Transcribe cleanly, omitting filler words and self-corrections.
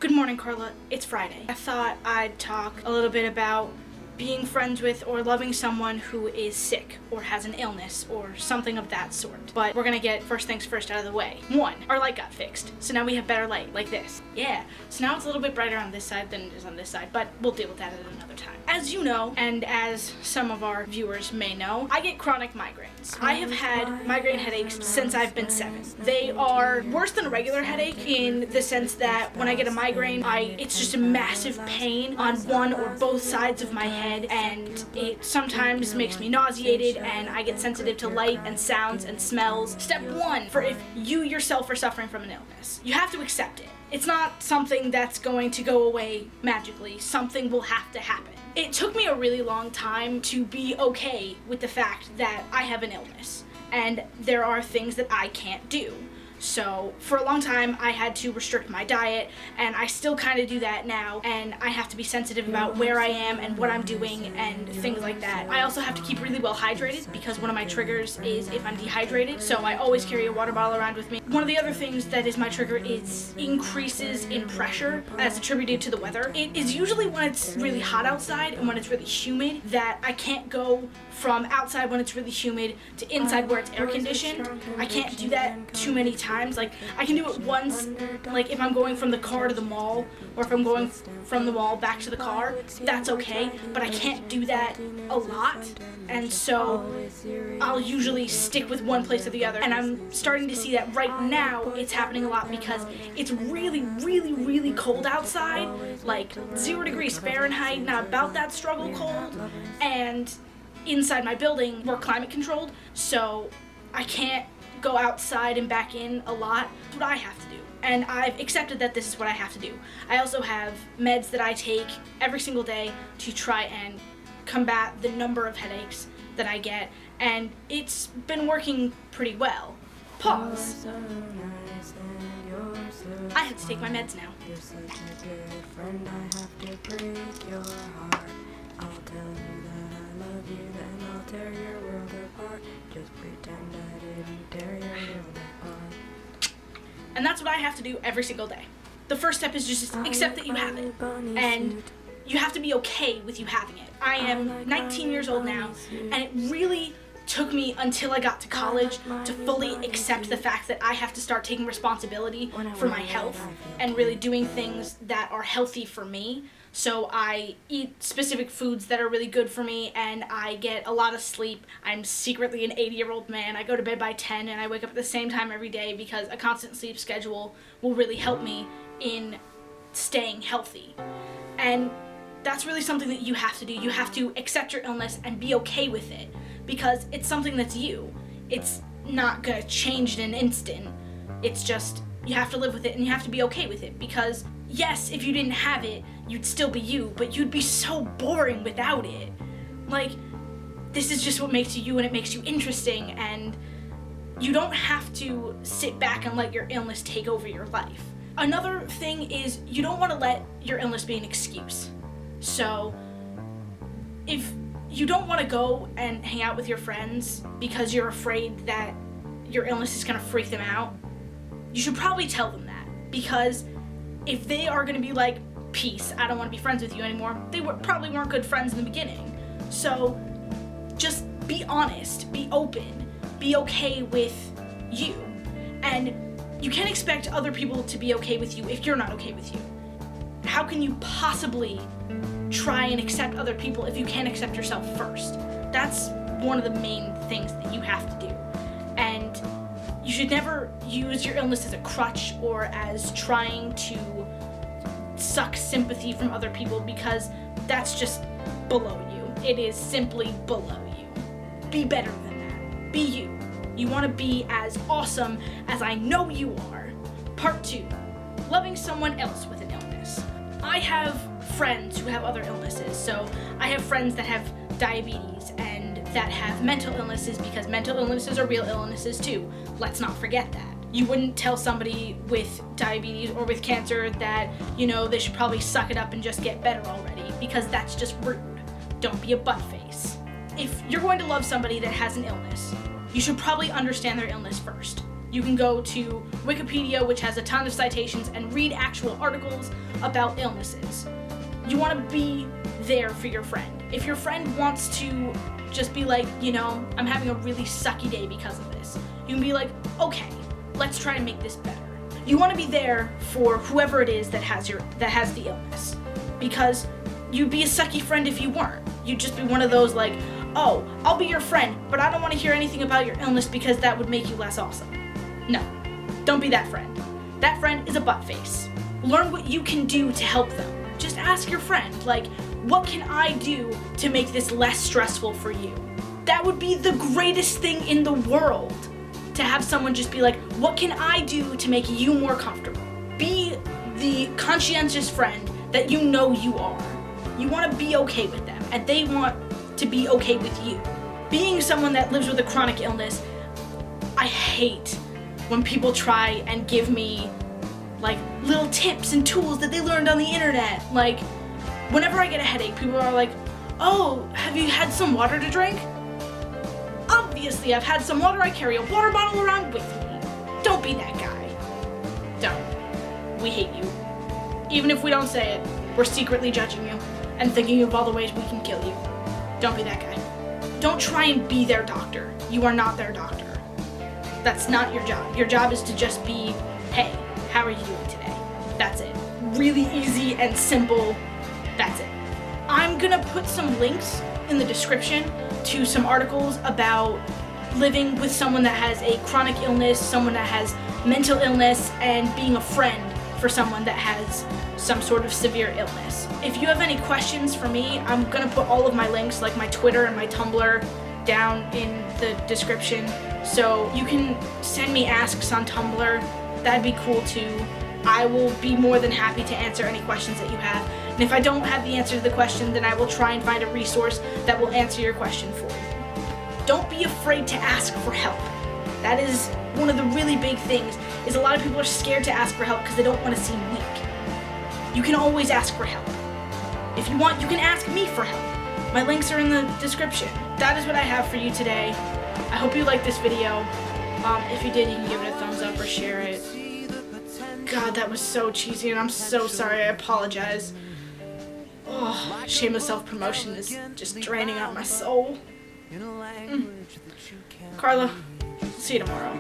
Good morning, Carla. It's Friday. I thought I'd talk a little bit about being friends with or loving someone who is sick or has an illness or something of that sort. But we're gonna get first things first out of the way. One, our light got fixed, so now we have better light, like this. Yeah, so now it's a little bit brighter on this side than it is on this side, but we'll deal with that at another time. As you know, and as some of our viewers may know, I get chronic migraines. I have had migraine headaches since I've been 7. They are worse than a regular headache in the sense that when I get a migraine, it's just a massive pain on one or both sides of my head, and it sometimes makes me nauseated, and I get sensitive to light and sounds and smells. Step 1, for if you yourself are suffering from an illness, you have to accept it. It's not something that's going to go away magically. Something will have to happen. It took me a really long time to be okay with the fact that I have an illness and there are things that I can't do. So for a long time I had to restrict my diet, and I still kind of do that now, and I have to be sensitive about where I am and what I'm doing and things like that. I also have to keep really well hydrated because one of my triggers is if I'm dehydrated, so I always carry a water bottle around with me. One of the other things that is my trigger is increases in pressure as attributed to the weather. It is usually when it's really hot outside and when it's really humid that I can't go from outside when it's really humid to inside where it's air conditioned. I can't do that too many times. Like, I can do it once, like if I'm going from the car to the mall, or if I'm going from the mall back to the car, that's okay, but I can't do that a lot, and so I'll usually stick with one place or the other. And I'm starting to see that right now it's happening a lot because it's really, really, really cold outside, like 0 degrees Fahrenheit, not about that struggle cold, and inside my building we're climate controlled, so I can't go outside and back in a lot. That's what I have to do, and I've accepted that this is what I have to do. I also have meds that I take every single day to try and combat the number of headaches that I get, and it's been working pretty well. Pause. I have to take my meds now. You're such a good friend, I have to break your heart. I'll tell you that I love you, then I'll tear your world apart. Just pretend I didn't tear your world apart. And that's what I have to do every single day. The first step is just accept that you have it, and you have to be okay with you having it. I am 19 years old now, and it really took me until I got to college to fully accept the fact that I have to start taking responsibility for my health and really doing things that are healthy for me. So I eat specific foods that are really good for me, and I get a lot of sleep. I'm secretly an 80-year-old man. I go to bed by 10 and I wake up at the same time every day because a constant sleep schedule will really help me in staying healthy. And that's really something that you have to do. You have to accept your illness and be okay with it because it's something that's you. It's not gonna change in an instant. It's just, you have to live with it and you have to be okay with it because yes, if you didn't have it, you'd still be you, but you'd be so boring without it. Like, this is just what makes you you, and it makes you interesting, and you don't have to sit back and let your illness take over your life. Another thing is you don't want to let your illness be an excuse. So if you don't want to go and hang out with your friends because you're afraid that your illness is going to freak them out, you should probably tell them that, because if they are going to be like, peace, I don't want to be friends with you anymore, they probably weren't good friends in the beginning. So just be honest, be open, be okay with you. And you can't expect other people to be okay with you if you're not okay with you. How can you possibly try and accept other people if you can't accept yourself first? That's one of the main things that you have to do. And you should never use your illness as a crutch or as trying to suck sympathy from other people, because that's just below you. It is simply below you. Be better than that. Be you. You want to be as awesome as I know you are. Part 2. Loving someone else with an illness. I have friends who have other illnesses. So I have friends that have diabetes and that have mental illnesses, because mental illnesses are real illnesses too. Let's not forget that. You wouldn't tell somebody with diabetes or with cancer that, they should probably suck it up and just get better already, because that's just rude. Don't be a buttface. If you're going to love somebody that has an illness, you should probably understand their illness first. You can go to Wikipedia, which has a ton of citations, and read actual articles about illnesses. You want to be there for your friend. If your friend wants to just be like, you know, I'm having a really sucky day because of this, you can be like, okay, let's try and make this better. You want to be there for whoever it is that has the illness, because you'd be a sucky friend if you weren't. You'd just be one of those like, oh, I'll be your friend, but I don't want to hear anything about your illness because that would make you less awesome. No, don't be that friend. That friend is a butt face. Learn what you can do to help them. Just ask your friend, like, what can I do to make this less stressful for you? That would be the greatest thing in the world, to have someone just be like, what can I do to make you more comfortable? Be the conscientious friend that you know you are. You want to be okay with them, and they want to be okay with you. Being someone that lives with a chronic illness, I hate when people try and give me like little tips and tools that they learned on the internet. Like, whenever I get a headache, people are like, oh, have you had some water to drink? Obviously, I've had some water. I carry a water bottle around with me. Don't be that guy. Don't. We hate you. Even if we don't say it, we're secretly judging you and thinking of all the ways we can kill you. Don't be that guy. Don't try and be their doctor. You are not their doctor. That's not your job. Your job is to just be, hey, how are you doing today? That's it. Really easy and simple. That's it. I'm gonna put some links in the description to some articles about living with someone that has a chronic illness, someone that has mental illness, and being a friend for someone that has some sort of severe illness. If you have any questions for me, I'm gonna put all of my links, like my Twitter and my Tumblr, down in the description, so you can send me asks on Tumblr. That'd be cool too. I will be more than happy to answer any questions that you have. And if I don't have the answer to the question, then I will try and find a resource that will answer your question for you. Don't be afraid to ask for help. That is one of the really big things, is a lot of people are scared to ask for help because they don't want to seem weak. You can always ask for help. If you want, you can ask me for help. My links are in the description. That is what I have for you today. I hope you liked this video. If you did, you can give it a thumbs up or share it. God, that was so cheesy, and I'm so sorry. I apologize. Oh, shameless self-promotion is just draining out my soul. Carla, see you tomorrow.